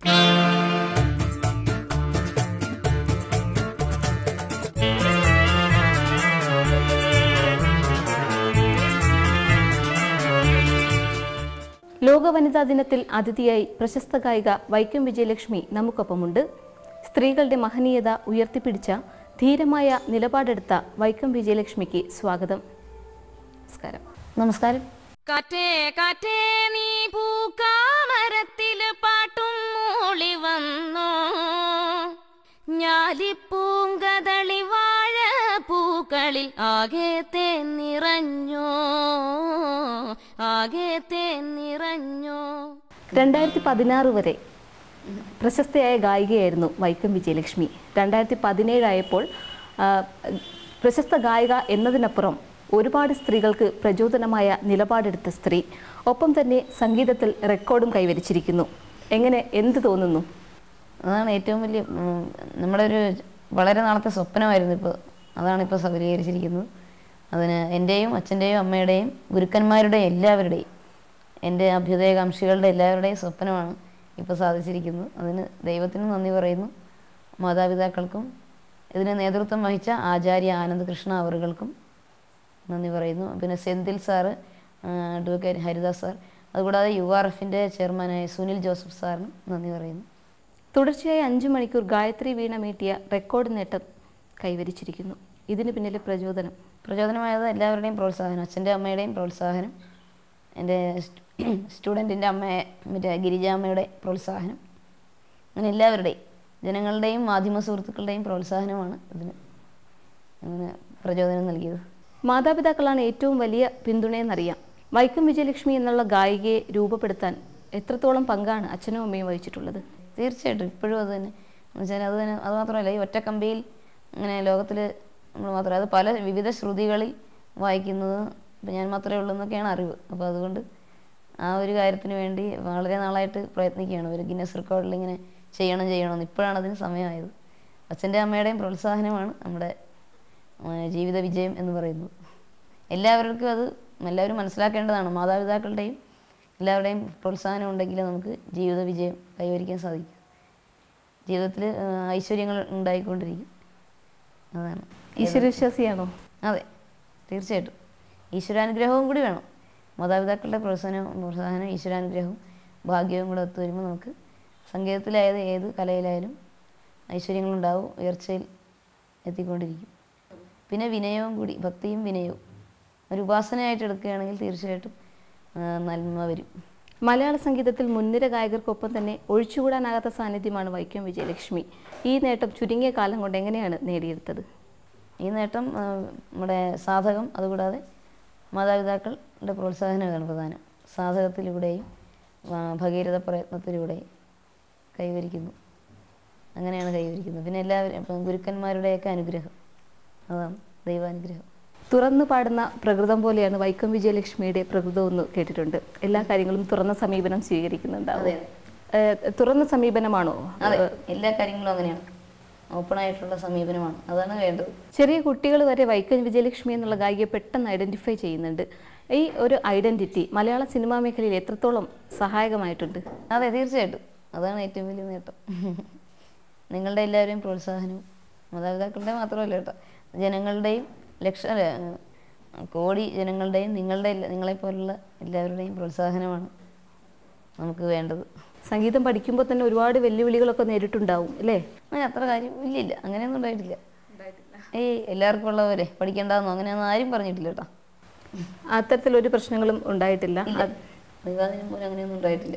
ലോക വനിതാ ദിനത്തിൽ അതിഥിയായി പ്രശസ്ത ഗായിക വൈക്കം വിജയലക്ഷ്മി നമുക്കൊപ്പമുണ്ട്. സ്ത്രീകളുടെ മഹനീയത ഉയർത്തിപ്പിടിച്ച ധീരമായ നിലപാടെടുത്ത വൈക്കം വിജയലക്ഷ്മിക്ക് സ്വാഗതം. നമസ്കാരം. നമസ്കാരം. കാറ്റേ കാറ്റേ നീ പൂക്കാമരത്തിൽ പാട്ടും മൂളി വന്നോ, ഞാലിപ്പൂങ്കതളി വാഴ പൂക്കളിൽ ആകെ നിറഞ്ഞോ, ആകെ നിറഞ്ഞോ. 2016 വരെ പ്രശസ്തയായ ഗായികയായിരുന്നു വൈക്കം വിജയലക്ഷ്മി. 2017 ആയപ്പോൾ പ്രശസ്ത ഗായിക എന്നതിനപ്പുറം ഒരുപാട് സ്ത്രീകൾക്ക് പ്രചോദനമായ നിലപാടെടുത്ത സ്ത്രീ. ഒപ്പം തന്നെ സംഗീതത്തിൽ റെക്കോർഡും കൈവരിച്ചിരിക്കുന്നു. എങ്ങനെ, എന്ത് തോന്നുന്നു? അതാണ് ഏറ്റവും വലിയ നമ്മുടെ ഒരു വളരെ നാളത്തെ സ്വപ്നമായിരുന്നു. അതാണ് ഇപ്പോൾ സഫലീകരിച്ചിരിക്കുന്നത്. അതിന് എൻ്റെയും അച്ഛൻ്റെയും അമ്മയുടെയും ഗുരുക്കന്മാരുടെയും എല്ലാവരുടെയും എൻ്റെ അഭ്യുദയകാംക്ഷികളുടെ എല്ലാവരുടെയും സ്വപ്നമാണ് ഇപ്പോൾ സാധിച്ചിരിക്കുന്നത്. അതിന് ദൈവത്തിന് നന്ദി പറയുന്നു. മാതാപിതാക്കൾക്കും ഇതിന് നേതൃത്വം വഹിച്ച ആചാര്യ ആനന്ദകൃഷ്ണ അവറുകൾക്കും നന്ദി പറയുന്നു. പിന്നെ Senthil sir, advocate Haridas sir, അതുകൂടാതെ URFൻ്റെ ചെയർമാനായ സുനിൽ ജോസഫ് സാറിനും നന്ദി പറയുന്നു. തുടർച്ചയായി 5 മണിക്കൂർ ഗായത്രി വീണ മീട്ടിയ റെക്കോർഡ് നേട്ടം കൈവരിച്ചിരിക്കുന്നു. ഇതിന് പിന്നിലെ പ്രചോദനമായത് എല്ലാവരുടെയും പ്രോത്സാഹനം, അച്ഛൻ്റെ അമ്മയുടെയും പ്രോത്സാഹനം, എൻ്റെ സ്റ്റുഡൻറ്റിൻ്റെ മറ്റേ ഗിരിജാമ്മയുടെ പ്രോത്സാഹനം, അങ്ങനെ എല്ലാവരുടെയും ജനങ്ങളുടെയും മാധ്യമ സുഹൃത്തുക്കളുടെയും പ്രോത്സാഹനമാണ് ഇതിന് അങ്ങനെ പ്രചോദനം നൽകിയത്. മാതാപിതാക്കളാണ് ഏറ്റവും വലിയ പിന്തുണയെന്നറിയാം. വൈക്കം വിജയലക്ഷ്മി എന്നുള്ള ഗായികയെ രൂപപ്പെടുത്താൻ എത്രത്തോളം പങ്കാണ് അച്ഛനും അമ്മയും വഹിച്ചിട്ടുള്ളത്? തീർച്ചയായിട്ടും ഇപ്പോഴും അത് തന്നെ. എന്നുവെച്ചാൽ അത് മാത്രമല്ല, ഈ ഒറ്റക്കമ്പിയിൽ അങ്ങനെ ലോകത്തിൽ നമ്മൾ മാത്രമേ, അത് പല വിവിധ ശ്രുതികളിൽ വായിക്കുന്നത് ഇപ്പം ഞാൻ മാത്രമേ ഉള്ളൂ എന്നൊക്കെയാണ് അറിവ്. അപ്പോൾ അതുകൊണ്ട് ആ ഒരു കാര്യത്തിന് വേണ്ടി വളരെ നാളായിട്ട് പ്രയത്നിക്കുകയാണ്. ഒരു ഗിന്നസ് റെക്കോർഡിൽ ഇങ്ങനെ ചെയ്യണമെന്ന്. ഇപ്പോഴാണ് അതിന് സമയമായത്. അച്ഛൻ്റെ അമ്മയുടെയും പ്രോത്സാഹനമാണ് നമ്മുടെ ജീവിത വിജയം എന്ന് പറയുന്നത്. എല്ലാവരും മനസ്സിലാക്കേണ്ടതാണ്. മാതാപിതാക്കളുടെയും എല്ലാവരുടെയും പ്രോത്സാഹനം ഉണ്ടെങ്കിൽ നമുക്ക് ജീവിത വിജയം കൈവരിക്കാൻ സാധിക്കും. ജീവിതത്തിൽ ഐശ്വര്യങ്ങൾ ഉണ്ടായിക്കൊണ്ടിരിക്കും. അതാണ്. ഈശ്വരവിശ്വാസിയാണോ? അതെ, തീർച്ചയായിട്ടും. ഈശ്വരാനുഗ്രഹവും കൂടി വേണം. മാതാപിതാക്കളുടെ പ്രോത്സാഹനം ഈശ്വരാനുഗ്രഹവും ഭാഗ്യവും കൂടെ ഒത്തുവരുമ്പോൾ നമുക്ക് സംഗീതത്തിലായത് ഏത് കലയിലായാലും ഐശ്വര്യങ്ങളുണ്ടാവും, ഉയർച്ചയിൽ എത്തിക്കൊണ്ടിരിക്കും. പിന്നെ വിനയവും കൂടി, ഭക്തിയും വിനയവും ഒരു ഉപാസനയായിട്ട് എടുക്കുകയാണെങ്കിൽ തീർച്ചയായിട്ടും നന്മ വരും. മലയാള സംഗീതത്തിൽ മുൻനിര ഗായകർക്കൊപ്പം തന്നെ ഒഴിച്ചുകൂടാനാകാത്ത സാന്നിധ്യമാണ് വൈക്കം വിജയലക്ഷ്മി. ഈ നേട്ടം ചുരുങ്ങിയ കാലം കൊണ്ട് എങ്ങനെയാണ് നേടിയെടുത്തത്? ഈ നേട്ടം നമ്മുടെ സാധകം, അതുകൂടാതെ മാതാപിതാക്കളുടെ പ്രോത്സാഹനമാണ് പ്രധാനം. സാധകത്തിലൂടെയും ഭഗീരഥ പ്രയത്നത്തിലൂടെയും കൈവരിക്കുന്നു. അങ്ങനെയാണ് കൈവരിക്കുന്നത്. പിന്നെ എല്ലാവരും ഇപ്പം ഗുരുക്കന്മാരുടെയൊക്കെ അനുഗ്രഹം, അതാണ് ദൈവാനുഗ്രഹം. തുറന്നു പാടുന്ന പ്രകൃതം പോലെയാണ് വൈക്കം വിജയലക്ഷ്മിയുടെ പ്രകൃതം എന്ന് കേട്ടിട്ടുണ്ട്. എല്ലാ കാര്യങ്ങളും തുറന്ന സമീപനം സ്വീകരിക്കുന്നുണ്ടാവും. തുറന്ന സമീപനമാണോ? അതെ, എല്ലാ കാര്യങ്ങളും അങ്ങനെയാണ്. ഓപ്പണായിട്ടുള്ള സമീപനമാണ്, അതാണ് വേണ്ടത്. ചെറിയ കുട്ടികൾ വരെ വൈക്കം വിജയലക്ഷ്മി എന്നുള്ള ഗായികയെ പെട്ടെന്ന് ഐഡൻറ്റിഫൈ ചെയ്യുന്നുണ്ട്. ഈ ഒരു ഐഡൻറ്റിറ്റി മലയാള സിനിമാ മേഖലയിൽ എത്രത്തോളം സഹായകമായിട്ടുണ്ട്? അതെ, തീർച്ചയായിട്ടും. അതാണ് ഏറ്റവും വലിയ നേട്ടം. നിങ്ങളുടെ എല്ലാവരെയും പ്രോത്സാഹനവും, മാതാപിതാക്കളുടെ മാത്രമല്ല കേട്ടോ, ജനങ്ങളുടെയും കോടി ജനങ്ങളുടെയും നിങ്ങളെപ്പോലുള്ള എല്ലാവരുടെയും പ്രോത്സാഹനമാണ് നമുക്ക് വേണ്ടത്. സംഗീതം പഠിക്കുമ്പോൾ തന്നെ ഒരുപാട് വെല്ലുവിളികളൊക്കെ നേരിട്ടുണ്ടാവും അല്ലേ? അത്ര കാര്യം ഇല്ല, അങ്ങനെയൊന്നും ഉണ്ടായിട്ടില്ല. എല്ലാവർക്കും ഉള്ളവരെ പഠിക്കേണ്ടതെന്നോ അങ്ങനെയൊന്നും ആരും പറഞ്ഞിട്ടില്ല കേട്ടോ. അത്തരത്തിലൊരു പ്രശ്നങ്ങളും ഉണ്ടായിട്ടില്ല. വിവാദനം പോലും അങ്ങനെയൊന്നും ഉണ്ടായിട്ടില്ല.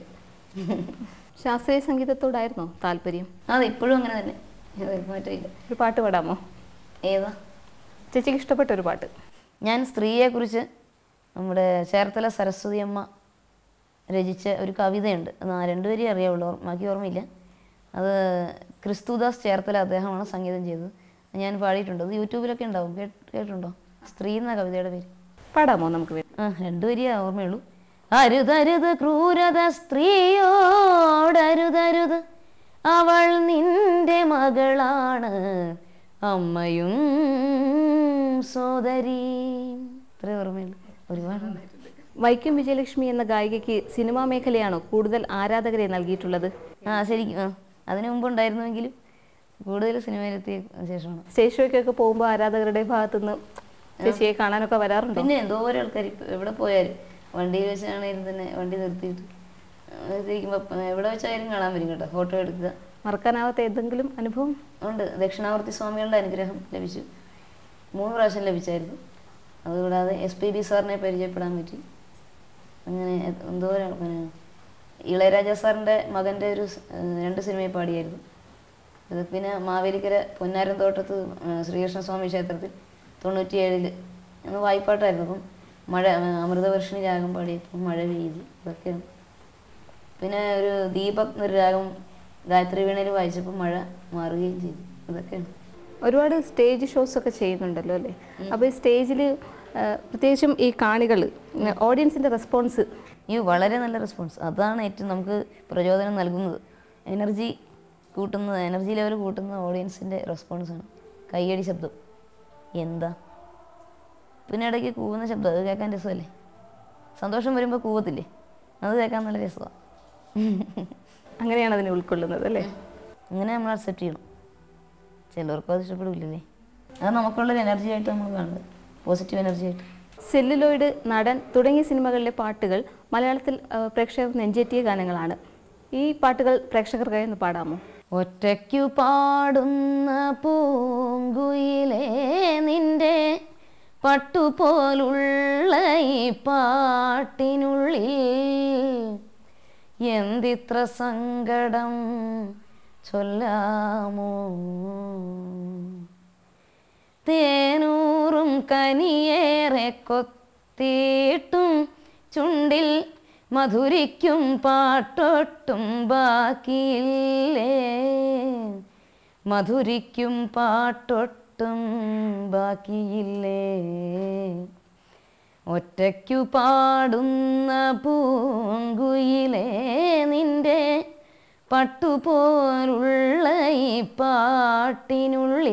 ശാസ്ത്രീയ സംഗീതത്തോടായിരുന്നോ താല്പര്യം? അതെ, ഇപ്പോഴും അങ്ങനെ തന്നെ, മാറ്റമില്ല. ഒരു പാട്ട് പാടാമോ? ഏതാ ചേച്ചിക്ക് ഇഷ്ടപ്പെട്ട ഒരു പാട്ട്? ഞാൻ സ്ത്രീയെക്കുറിച്ച് നമ്മുടെ ചേർത്തല സരസ്വതി അമ്മ രചിച്ച ഒരു കവിതയുണ്ട്. അത് 2 വരി അറിയാവുള്ളൂ, ബാക്കി ഓർമ്മയില്ല. അത് ക്രിസ്തുദാസ് ചേർത്തല അദ്ദേഹമാണ് സംഗീതം ചെയ്തത്. ഞാൻ പാടിയിട്ടുണ്ട്. അത് യൂട്യൂബിലൊക്കെ ഉണ്ടാവും. കേട്ടിട്ടുണ്ടോ? സ്ത്രീ എന്ന കവിതയുടെ പേര്. പാടാമോ നമുക്ക്? 2 വരിയേ ഓർമ്മയുള്ളൂ. അരുതരുത് ക്രൂരത സ്ത്രീയോടരുതരുത്, അവൾ നിന്റെ മകളാണ്, അമ്മയും സോദരി. ഇത്രേ ഓർമ്മയുള്ളൂ. ഒരുപാട് വൈക്കം വിജയലക്ഷ്മി എന്ന ഗായികയ്ക്ക് സിനിമാ മേഖലയാണോ കൂടുതൽ ആരാധകരെ നൽകിയിട്ടുള്ളത്? ശരിക്കും അതിനു മുമ്പ് ഉണ്ടായിരുന്നുവെങ്കിലും കൂടുതൽ സിനിമയിലെത്തിയ ശേഷമാണ്. സ്റ്റേജ് ഷോയ്ക്കൊക്കെ പോകുമ്പോൾ ആരാധകരുടെ ഭാഗത്തുനിന്ന് ചേച്ചിയെ കാണാനൊക്കെ വരാറുണ്ടോ? പിന്നെ എന്തോരം ആൾക്കാർ എവിടെ പോയാലും വണ്ടിയിൽ വെച്ചാണെങ്കിലും തന്നെ വണ്ടി നിർത്തിയിട്ട് എവിടെ വെച്ചായാലും കാണാൻ വരും കേട്ടോ, ഫോട്ടോ എടുക്കുക. മറക്കാനാവാത്ത എന്തെങ്കിലും അനുഭവം ഉണ്ട്. ദക്ഷിണാമൂർത്തി സ്വാമികളുടെ അനുഗ്രഹം ലഭിച്ചു, 3 പ്രാവശ്യം ലഭിച്ചായിരുന്നു. അതുകൂടാതെ SPB സാറിനെ പരിചയപ്പെടാൻ പറ്റി. അങ്ങനെ എന്തോരം ഇളയരാജ സാറിൻ്റെ മകൻ്റെ 2 സിനിമയിൽ പാടിയായിരുന്നു. ഇത് പിന്നെ മാവേലിക്കര പൊന്നാരം തോട്ടത്ത് ശ്രീകൃഷ്ണസ്വാമി ക്ഷേത്രത്തിൽ 97 അന്ന് വായ്പാട്ടായിരുന്നു. അപ്പം മഴ അമൃതവർഷിണി രാഗം പാടിയപ്പോൾ മഴ പെയ്തു. ഇതൊക്കെയാണ്. പിന്നെ ഒരു ദീപക് എന്നൊരു രാഗം ഗായത്രി വീണയിൽ വായിച്ചപ്പോൾ മഴ മാറുകയും ചെയ്തു. ഇതൊക്കെയാണ്. ഒരുപാട് സ്റ്റേജ് ഷോസ് ഒക്കെ ചെയ്യുന്നുണ്ടല്ലോ അല്ലേ? അപ്പോൾ ഈ സ്റ്റേജിൽ പ്രത്യേകിച്ചും ഈ കാണികൾ ഓഡിയൻസിൻ്റെ റെസ്പോൺസ് വളരെ നല്ല റെസ്പോൺസ്. അതാണ് ഏറ്റവും നമുക്ക് പ്രചോദനം നൽകുന്നത്. എനർജി ലെവൽ കൂട്ടുന്ന ഓഡിയൻസിൻ്റെ റെസ്പോൺസാണ്. കയ്യടി ശബ്ദം എന്താ, പിന്നെ ഇടയ്ക്ക് കൂവുന്ന ശബ്ദം, അത് കേൾക്കാൻ രസമല്ലേ? സന്തോഷം വരുമ്പോൾ കൂവത്തില്ലേ, അത് കേൾക്കാൻ നല്ല രസമാണ്. അങ്ങനെയാണ് അതിനെ ഉൾക്കൊള്ളുന്നത് അല്ലേ? അങ്ങനെ നമ്മൾ അക്സെപ്റ്റ് ചെയ്യണം. ചിലർക്കും അത് ഇഷ്ടപ്പെടില്ലേ, അത് നമുക്കുള്ളൊരു എനർജി ആയിട്ട് നമ്മൾ കാണുന്നത്, പോസിറ്റീവ് എനർജി ആയിട്ട്. സെല്ലുലോയിഡ്, നടൻ തുടങ്ങിയ സിനിമകളിലെ പാട്ടുകൾ മലയാളത്തിൽ പ്രേക്ഷകർ നെഞ്ചേറ്റിയ ഗാനങ്ങളാണ്. ഈ പാട്ടുകൾ പ്രേക്ഷകർക്കായി ഒന്ന് പാടാമോ? ഒറ്റയ്ക്കു പാടുന്ന പൂങ്കുയിലേ നിന്റെ പട്ടുപോലുള്ള ഈ പാട്ടിനുള്ളിൽ എന്തിത്ര സങ്കടം ചൊല്ലാമോ, തേനൂറും കനിയേറെ കൊത്തിയിട്ടും ചുണ്ടിൽ മധുരിക്കും പാട്ടൊട്ടും ബാക്കിയില്ലേ, മധുരിക്കും പാട്ടൊട്ടും ബാക്കിയില്ലേ. ഒറ്റയ്ക്കു പാടുന്ന പൂങ്കുയിലേ നിന്റെ പട്ടുപോലുള്ള ഈ പാട്ടിനുള്ളിൽ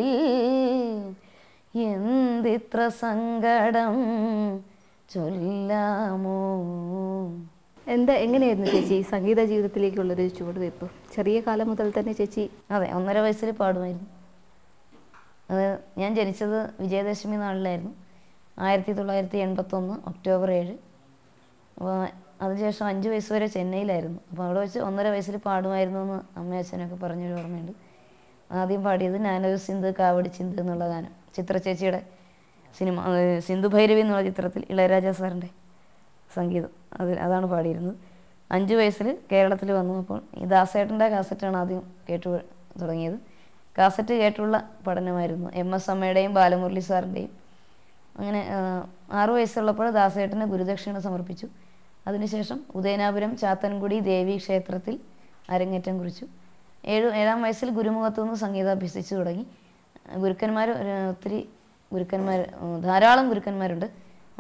എന്തിത്ര സങ്കടം ചൊല്ലാമോ. എങ്ങനെയായിരുന്നു ചേച്ചി സംഗീത ജീവിതത്തിലേക്കുള്ളൊരു ചുവടുവയ്പ്പ്? ചെറിയ കാലം മുതൽ തന്നെ ചേച്ചി? അതെ, 1.5 വയസ്സിൽ പാടുമായിരുന്നു. അത് ഞാൻ ജനിച്ചത് വിജയദശമി നാളിലായിരുന്നു, 1981 ഒക്ടോബർ 7. അപ്പോൾ അതിനുശേഷം 5 വയസ്സ് വരെ ചെന്നൈയിലായിരുന്നു. അപ്പോൾ അവിടെ വെച്ച് 1.5 വയസ്സിൽ പാടുമായിരുന്നു എന്ന് അമ്മയും അച്ഛനൊക്കെ പറഞ്ഞൊരു ഓർമ്മയുണ്ട്. ആദ്യം പാടിയത് ഞാനൊരു സിന്ധു കാവടി ചിന്ത് എന്നുള്ള ഗാനം, ചിത്ര ചേച്ചിയുടെ സിനിമ സിന്ധു ഭൈരവി എന്നുള്ള ചിത്രത്തിൽ ഇളയരാജ സാറിൻ്റെ സംഗീതം, അതാണ് പാടിയിരുന്നത്. 5 വയസ്സിൽ കേരളത്തിൽ വന്നു. അപ്പോൾ ഈ ദാസേട്ടൻ്റെ കാസറ്റാണ് ആദ്യം കേട്ടു തുടങ്ങിയത്. കാസറ്റ് കേട്ടുള്ള പഠനമായിരുന്നു, MS അമ്മയുടെയും ബാലമുരളി സാറിൻ്റെയും. അങ്ങനെ 6 വയസ്സുള്ളപ്പോൾ ദാസേട്ടന് ഗുരുദക്ഷിണ സമർപ്പിച്ചു. അതിനുശേഷം ഉദയനാപുരം ചാത്തൻകുടി ദേവി ക്ഷേത്രത്തിൽ അരങ്ങേറ്റം കുറിച്ചു. 7ാം വയസ്സിൽ ഗുരുമുഖത്തു നിന്ന് സംഗീതം അഭ്യസിച്ചു തുടങ്ങി. ധാരാളം ഗുരുക്കന്മാരുണ്ട്.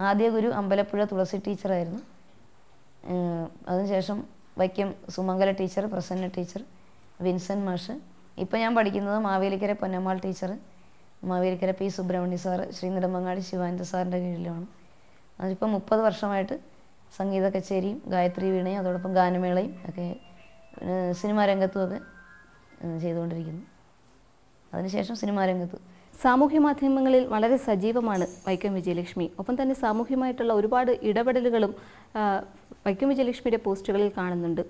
ആദ്യ ഗുരു അമ്പലപ്പുഴ തുളസി ടീച്ചറായിരുന്നു. അതിനുശേഷം Vaikom Sumangala teacher, Prasanna teacher, Vincent മാഷ്. ഇപ്പം ഞാൻ പഠിക്കുന്നത് Mavelikara Ponnammal teacher, Mavelikara P Subrahmanya sir, ശ്രീനെടുമങ്ങാടി ശിവാനന്ദ സാറിൻ്റെ കീഴിലുമാണ്. അതിപ്പോൾ 30 വർഷമായിട്ട് സംഗീത കച്ചേരിയും ഗായത്രി വീണയും അതോടൊപ്പം ഗാനമേളയും ഒക്കെ സിനിമാ രംഗത്തുമൊക്കെ ചെയ്തുകൊണ്ടിരിക്കുന്നു. അതിനുശേഷം സിനിമാ രംഗത്ത്. സാമൂഹ്യ മാധ്യമങ്ങളിൽ വളരെ സജീവമാണ് വൈക്കം വിജയലക്ഷ്മി. ഒപ്പം തന്നെ സാമൂഹ്യമായിട്ടുള്ള ഒരുപാട് ഇടപെടലുകളും വൈക്കം വിജയലക്ഷ്മിയുടെ പോസ്റ്റുകളിൽ കാണുന്നുണ്ട്.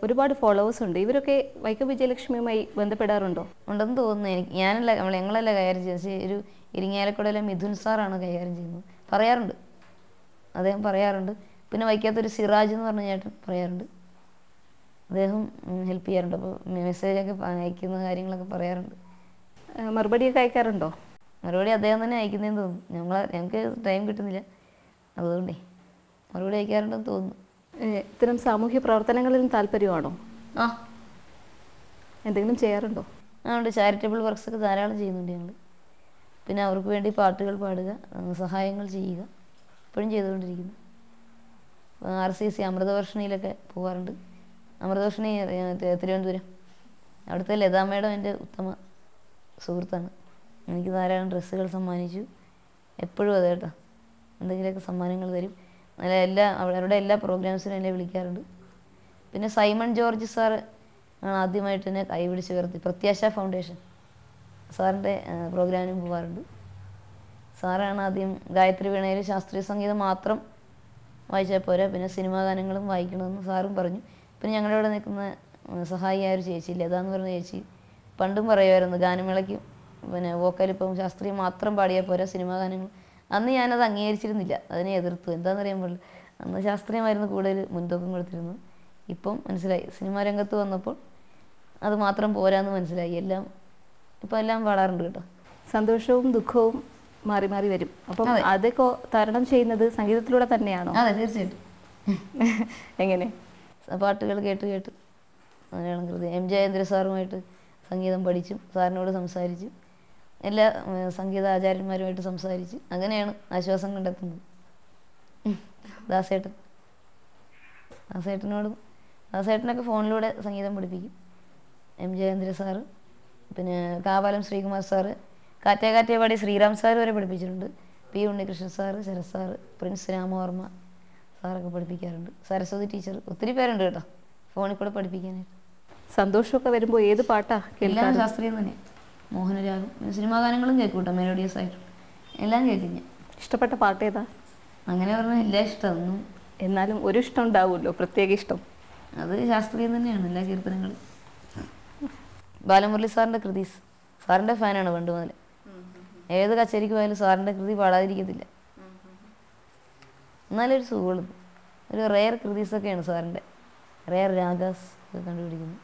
ഒരുപാട് ഫോളോവേഴ്സ് ഉണ്ട്. ഇവരൊക്കെ വൈക്കം വിജയലക്ഷ്മിയുമായി ബന്ധപ്പെടാറുണ്ടോ? ഉണ്ടെന്ന് തോന്നുന്നു. ഞങ്ങളല്ല കൈകാര്യം ചെയ്യുന്നത്, ഒരു ഇരിങ്ങാലക്കുടയിലെ മിഥുൻ സാറാണ് കൈകാര്യം ചെയ്യുന്നത്. അദ്ദേഹം പറയാറുണ്ട്. പിന്നെ വൈക്കത്തൊരു സിറാജ് എന്ന് പറഞ്ഞ ചേട്ടൻ പറയാറുണ്ട്, അദ്ദേഹം ഹെൽപ്പ് ചെയ്യാറുണ്ട്. അപ്പോൾ മെസ്സേജൊക്കെ അയക്കുന്ന കാര്യങ്ങളൊക്കെ പറയാറുണ്ട്. മറുപടിയൊക്കെ അയക്കാറുണ്ടോ? മറുപടി അദ്ദേഹം തന്നെ അയക്കുന്നതെന്ന് തോന്നുന്നു. ഞങ്ങൾക്ക് ടൈം കിട്ടുന്നില്ല, അതുകൊണ്ടേ മറുപടി അയക്കാറുണ്ടെന്ന് തോന്നുന്നു. ഇത്തരം സാമൂഹ്യ പ്രവർത്തനങ്ങളിലും താല്പര്യമാണോ? എന്തെങ്കിലും ചെയ്യാറുണ്ടോ? ഉണ്ട്, ചാരിറ്റബിൾ വർക്ക്സൊക്കെ ധാരാളം ചെയ്യുന്നുണ്ട് ഞങ്ങൾ. പിന്നെ അവർക്ക് വേണ്ടി പാട്ടുകൾ പാടുക, സഹായങ്ങൾ ചെയ്യുക, ഇപ്പോഴും ചെയ്തുകൊണ്ടിരിക്കുന്നു. RCC അമൃതവർഷിണിയിലൊക്കെ പോകാറുണ്ട്. അമൃതവർഷിണി തിരുവനന്തപുരം, അവിടുത്തെ ലതാ മേഡം എൻ്റെ ഉത്തമ സുഹൃത്താണ്. എനിക്ക് ധാരാളം ഡ്രസ്സുകൾ സമ്മാനിച്ചു. എപ്പോഴും അതെ കേട്ടോ, എന്തെങ്കിലുമൊക്കെ സമ്മാനങ്ങൾ തരും. അവരുടെ എല്ലാ പ്രോഗ്രാംസിനും എന്നെ വിളിക്കാറുണ്ട്. പിന്നെ സൈമൺ ജോർജ് സാറ് ആണ് ആദ്യമായിട്ട് എന്നെ കൈപിടിച്ച് ഉയർത്തി. പ്രത്യാശ ഫൗണ്ടേഷൻ സാറിൻ്റെ പ്രോഗ്രാമിനും പോകാറുണ്ട്. സാറാണ് ആദ്യം ഗായത്രി വീണയിൽ ശാസ്ത്രീയ സംഗീതം മാത്രം വായിച്ചാൽ പോരാ, പിന്നെ സിനിമാ ഗാനങ്ങളും വായിക്കണമെന്ന് സാറും പറഞ്ഞു. പിന്നെ ഞങ്ങളുടെ ഇവിടെ നിൽക്കുന്ന സഹായിയായ ഒരു ചേച്ചി ലതാന്ന് പറഞ്ഞ ചേച്ചി പണ്ടും പറയുമായിരുന്നു ഗാനമേളയ്ക്ക് പിന്നെ വോക്കലിപ്പം ശാസ്ത്രീയം മാത്രം പാടിയാൽ പോരാ, സിനിമാ ഗാനങ്ങൾ. അന്ന് ഞാനത് അംഗീകരിച്ചിരുന്നില്ല, അതിനെ എതിർത്തു. എന്താണെന്നറിയാൻ പാടില്ല, അന്ന് ശാസ്ത്രീയമായിരുന്നു കൂടുതൽ മുൻതൂക്കം കൊടുത്തിരുന്നത്. ഇപ്പം മനസ്സിലായി, സിനിമാ രംഗത്ത് വന്നപ്പോൾ അത് മാത്രം പോരാന്ന് മനസ്സിലായി. ഇപ്പം എല്ലാം പാടാറുണ്ട് കേട്ടോ. സന്തോഷവും ദുഃഖവും മാറി മാറി വരും. അപ്പം അതൊക്കെ തരണം ചെയ്യുന്നത് സംഗീതത്തിലൂടെ തന്നെയാണോ? അതെ, തീർച്ചയായിട്ടും. എങ്ങനെ? പാട്ടുകൾ കേട്ട് കേട്ട് മലയാളം കൃതി എം ജയേന്ദ്ര സാറുമായിട്ട് സംഗീതം പഠിച്ചും സാറിനോട് സംസാരിച്ചും എല്ലാ സംഗീത ആചാര്യന്മാരുമായിട്ട് സംസാരിച്ച് അങ്ങനെയാണ് ആശ്വാസം കണ്ടെത്തുന്നത്. ദാസേട്ടനൊക്കെ ഫോണിലൂടെ സംഗീതം പഠിപ്പിക്കും. എം ജയേന്ദ്ര സാറ്, പിന്നെ കാവാലം ശ്രീകുമാർ സാറ്, കാറ്റേ കാറ്റേ പാടി ശ്രീറാം സാർ വരെ പഠിപ്പിച്ചിട്ടുണ്ട്. P Unnikrishnan sir, Sarath sir, Prince Ramavarma സാറൊക്കെ പഠിപ്പിക്കാറുണ്ട്. സരസ്വതി ടീച്ചർ, ഒത്തിരി പേരുണ്ട് കേട്ടോ ഫോണിൽ കൂടെ പഠിപ്പിക്കാനായിട്ട്. സന്തോഷമൊക്കെ വരുമ്പോൾ ഏത് പാട്ടാ? എല്ലാം ശാസ്ത്രീയം തന്നെ. മോഹനരാഗം, സിനിമാ ഗാനങ്ങളും കേൾക്കും കേട്ടോ, മെലോഡിയസ് ആയിട്ട് എല്ലാം കേൾക്കും ഞാൻ. ഇഷ്ടപ്പെട്ട പാട്ട് ഏതാ? അങ്ങനെ പറഞ്ഞാൽ എല്ലാം ഇഷ്ടമൊന്നും, എന്നാലും ഒരു ഇഷ്ടം ഉണ്ടാവുമല്ലോ, പ്രത്യേക ഇഷ്ടം. അത് ശാസ്ത്രീയം തന്നെയാണ് എല്ലാ കീർത്തനങ്ങളും. ബാലമുരളി സാറിൻ്റെ കൃതീസ്, സാറിൻ്റെ ഫാനാണ് പണ്ട് മുതൽ. ഏത് കച്ചേരിക്ക് പോയാലും സാറിൻ്റെ കൃതി പാടാതിരിക്കത്തില്ല. എന്നാലും ഒരു സുഖമുള്ളൂ. ഒരു റെയർ കൃതീസൊക്കെയാണ് സാറിൻ്റെ, റെയർ രാഗാസ് ഒക്കെ കണ്ടുപിടിക്കുന്നത്.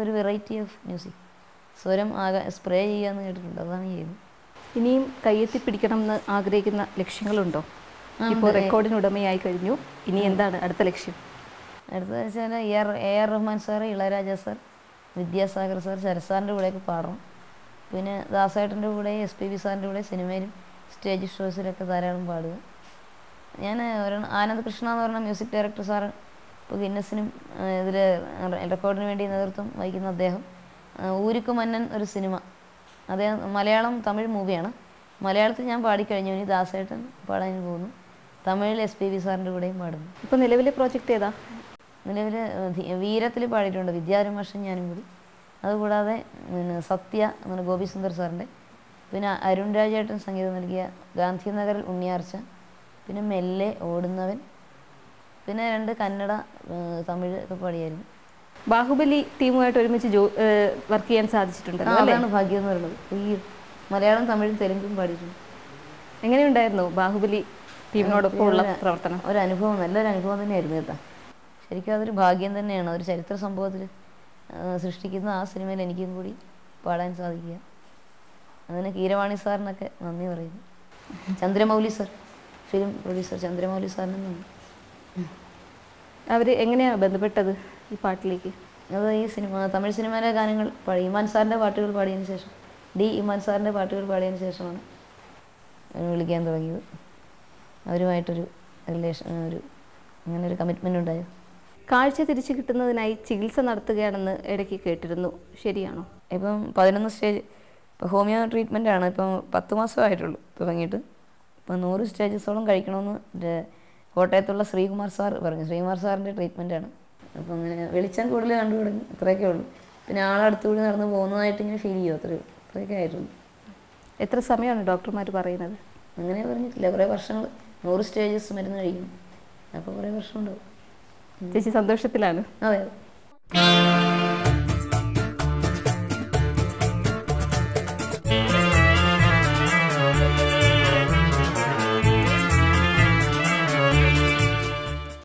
ഒരു വെറൈറ്റി ഓഫ് മ്യൂസിക്. സ്വരം സ്പ്രേ ചെയ്യാന്ന് കേട്ടിട്ടുണ്ട്, അതാണ് ചെയ്യുന്നത്. ഇനിയും കയ്യെത്തി പിടിക്കണം എന്ന് ആഗ്രഹിക്കുന്ന ലക്ഷ്യങ്ങളുണ്ടോ? ഇപ്പോൾ റെക്കോർഡിന് ഉടമയായി കഴിഞ്ഞു, ഇനി എന്താണ് അടുത്ത ലക്ഷ്യം? അടുത്ത വെച്ചാൽ AR Rahman sir, Ilaiyaraaja sir, Vidyasagar sir, Sharath സാറിൻ്റെ കൂടെയൊക്കെ പാടണം. പിന്നെ ദാസേട്ടൻ്റെ കൂടെ, SPB സാറിൻ്റെ കൂടെ സിനിമയിലും സ്റ്റേജ് ഷോസിലൊക്കെ ധാരാളം പാടുക. ഞാൻ ആനന്ദ് കൃഷ്ണ എന്ന് പറഞ്ഞ മ്യൂസിക് ഡയറക്ടർ സാറ് ഇപ്പോൾ ഗിന്നസിനും ഇതിൽ റെക്കോർഡിന് വേണ്ടി നേതൃത്വം വഹിക്കുന്ന അദ്ദേഹം ഊരുക്ക് മന്നൻ ഒരു സിനിമ, അദ്ദേഹം മലയാളം തമിഴ് മൂവിയാണ്. മലയാളത്തിൽ ഞാൻ പാടിക്കഴിഞ്ഞു, ഇനി ദാസേട്ടൻ പാടാൻ പോകുന്നു. തമിഴിൽ SPB സാറിൻ്റെ കൂടെയും പാടുന്നു. ഇപ്പോൾ നിലവിലെ പ്രോജക്റ്റ് ഏതാ? നിലവിൽ വീരത്തിൽ പാടിയിട്ടുണ്ട്, വിദ്യാരമാഷൻ ഞാനും കൂടി. അതുകൂടാതെ പിന്നെ സത്യ എന്ന് ഗോപി സുന്ദർ സാറിൻ്റെ, പിന്നെ അരുൺ രാജേട്ടൻ സംഗീതം നൽകിയ ഗാന്ധിനഗറിൽ ഉണ്ണിയാർച്ച, പിന്നെ മെല്ലെ ഓടുന്നവൻ, പിന്നെ 2 കന്നഡ തമിഴ് ഒക്കെ പാടിയായിരുന്നു. ബാഹുബലി ടീമുമായിട്ട് ഒരുമിച്ച് വർക്ക് ചെയ്യാൻ സാധിച്ചിട്ടുണ്ടല്ലോ, അതാണ് ഭാഗ്യം എന്ന് പറയുന്നത്. ഈ മലയാളം തമിഴും തെലുങ്കും പാടിയിട്ടുണ്ട്. എങ്ങനെയുണ്ടായിരുന്നു ബാഹുബലി ടീമിനോടൊപ്പം ഉള്ള പ്രവർത്തനം? ഒരനുഭവം, നല്ലൊരു അനുഭവം തന്നെയായിരുന്നു കേട്ടോ. ശരിക്കും അതൊരു ഭാഗ്യം തന്നെയാണ്. ഒരു ചരിത്ര സംഭവത്തിൽ സൃഷ്ടിക്കുന്ന ആ സിനിമയിൽ എനിക്കും കൂടി പാടാൻ സാധിക്കുക. അതിന് കീരവാണി സാറിനൊക്കെ നന്ദി പറയുന്നു. Chandramouli sir, film producer Chandramouli സാറിന് നന്ദി. അവർ എങ്ങനെയാണ് ബന്ധപ്പെട്ടത് ഈ പാട്ടിലേക്ക്? അത് ഈ തമിഴ് സിനിമയിലെ ഗാനങ്ങൾ ഇമാൻ സാറിൻ്റെ പാട്ടുകൾ പാടിയതിന് ശേഷം, ഇമാൻ സാറിൻ്റെ പാട്ടുകൾ പാടിയതിന് ശേഷമാണ് വിളിക്കാൻ തുടങ്ങിയത്. അവരുമായിട്ടൊരു റിലേഷൻ, അങ്ങനെ ഒരു കമ്മിറ്റ്മെൻ്റ് ഉണ്ടായത്. കാഴ്ച തിരിച്ചു കിട്ടുന്നതിനായി ചികിത്സ നടത്തുകയാണെന്ന് ഇടയ്ക്ക് കേട്ടിരുന്നു, ശരിയാണോ? ഇപ്പം 11 സ്റ്റേജ്, ഇപ്പോൾ ഹോമിയോ ട്രീറ്റ്മെൻറ്റാണ്. ഇപ്പം 10 മാസമായിട്ടുള്ളൂ തുടങ്ങിയിട്ട്. ഇപ്പം 100 സ്റ്റേജസോളം കഴിക്കണമെന്ന് കോട്ടയത്തുള്ള ശ്രീകുമാർ സാർ പറഞ്ഞു. ശ്രീകുമാർ സാറിൻ്റെ ട്രീറ്റ്മെൻറ്റാണ്. അപ്പം അങ്ങനെ വെളിച്ചം കൂടുതൽ കണ്ടു തുടങ്ങി, അത്രയൊക്കെ ഉള്ളൂ. പിന്നെ ആളടുത്തുകൂടി നടന്ന് പോകുന്നതായിട്ട് ഇങ്ങനെ ഫീൽ ചെയ്യും, അത്രയൊക്കെ ആയിട്ടുള്ളൂ. എത്ര സമയമാണ് ഡോക്ടർമാർ പറയുന്നത്? അങ്ങനെ പറഞ്ഞിട്ടില്ല, കുറേ വർഷങ്ങൾ. 100 സ്റ്റേജസ് മരുന്ന് കഴിക്കും, അപ്പോൾ കുറേ വർഷം ഉണ്ടാവും. ചേച്ചി സന്തോഷത്തിലാണ്? അതെ.